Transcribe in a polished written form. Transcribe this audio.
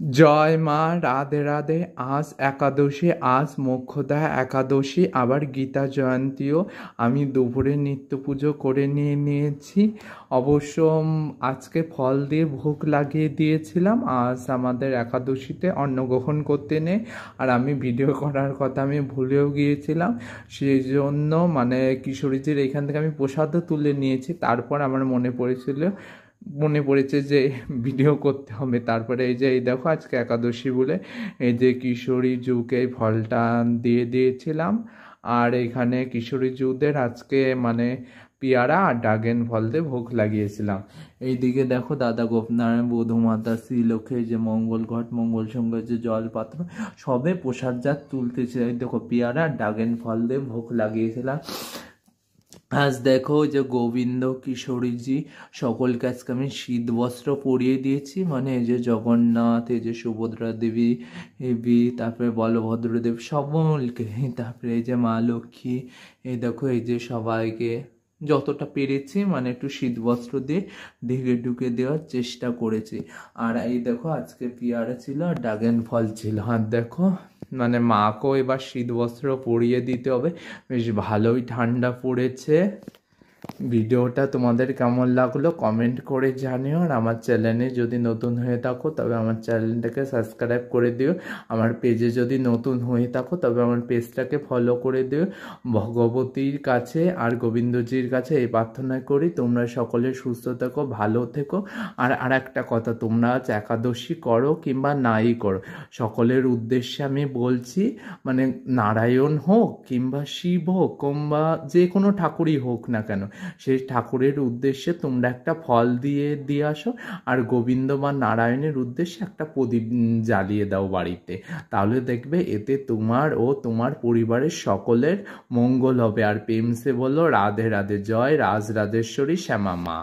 জয় মা, রাধে রাধে। আজ একাদশী, আজ মোক্ষদা একাদশী, আবার গীতা জয়ন্তীও। আমি দুপুরে নিত্য পুজো করে নিয়েছি। অবশ্য আজকে ফল দিয়ে ভোগ লাগিয়ে দিয়েছিলাম। আজ আমাদের একাদশীতে অন্নগ্রহণ করতে নেই, আর আমি ভিডিও করার কথা আমি ভুলেও গিয়েছিলাম। সেই জন্য মানে কিশোরীজির এখান থেকে আমি প্রসাদও তুলে নিয়েছি। তারপর আমার মনে পড়েছে যে ভিডিও করতে হবে। তারপরে এই দেখো আজকে একাদশী বলে এই যে কিশোরী জুকে এই ফলটা দিয়ে দিয়েছিলাম। আর এখানে কিশোরী জুদের আজকে মানে পেয়ারা আর ড্রাগন ফল দিয়ে ভোগ লাগিয়েছিলাম। এইদিকে দেখো দাদা গোপনারায়ণ, বধূমাতা, শ্রীলক্ষ্মী, যে মঙ্গল ঘট, মঙ্গল সঙ্গে যে জলপাত্র, সবে প্রসাদ জাত তুলতেছে। এই দেখো পেয়ারা আর ড্রাগন ফল দিয়ে ভোগ লাগিয়েছিলাম। আজ দেখো যে গোবিন্দ কিশোরীজি সকলকে আজকে আমি শীত বস্ত্র পরিয়ে দিয়েছি। মানে এই যে জগন্নাথ, এই যে সুভদ্রা দেবী, তারপরে বলভদ্র দেব সকলকে, তারপরে এই যে মা লক্ষ্মী, এই দেখো এই যে সবাইকে যতটা পেরেছি মানে একটু শীত বস্ত্র দিয়ে ঢেকে ঢুকে দেওয়ার চেষ্টা করেছি। আর এই দেখো আজকে পেয়ারা ছিল আর ড্রাগন ফল ছিল। আর দেখো মানে মাকেও এবার শীত বস্ত্র পরিয়ে দিতে হবে। বেশ ভালোই ঠান্ডা পড়েছে। ভিডিওটা তোমাদের কেমন লাগলো কমেন্ট করে জানিও। আর আমার চ্যানেলে যদি নতুন হয়ে থাকো তবে আমার চ্যানেলটাকে সাবস্ক্রাইব করে দিও। আমার পেজে যদি নতুন হয়ে থাকো তবে আমার পেজটাকে ফলো করে দিও। ভগবতীর কাছে আর গোবিন্দজির কাছে এই প্রার্থনা করি তোমরা সকলে সুস্থ থেকো, ভালো থেকো। আর একটা কথা, তোমরা আজ একাদশী করো কিংবা নাই করো, সকলের উদ্দেশ্যে আমি বলছি, মানে নারায়ণ হোক কিংবা শিব হোক কিংবা যে কোনো ঠাকুরই হোক না কেন, সেই ঠাকুরের উদ্দেশ্যে তোমরা একটা ফল দিয়ে আসো। আর গোবিন্দ বা নারায়ণের উদ্দেশ্যে একটা প্রদীপ জ্বালিয়ে দাও বাড়িতে। তাহলে দেখবে এতে তোমার ও তোমার পরিবারের সকলের মঙ্গল হবে। আর প্রেমসে বলো রাধে রাধে। জয় রাজ রাজেশ্বরী শ্যামা মা।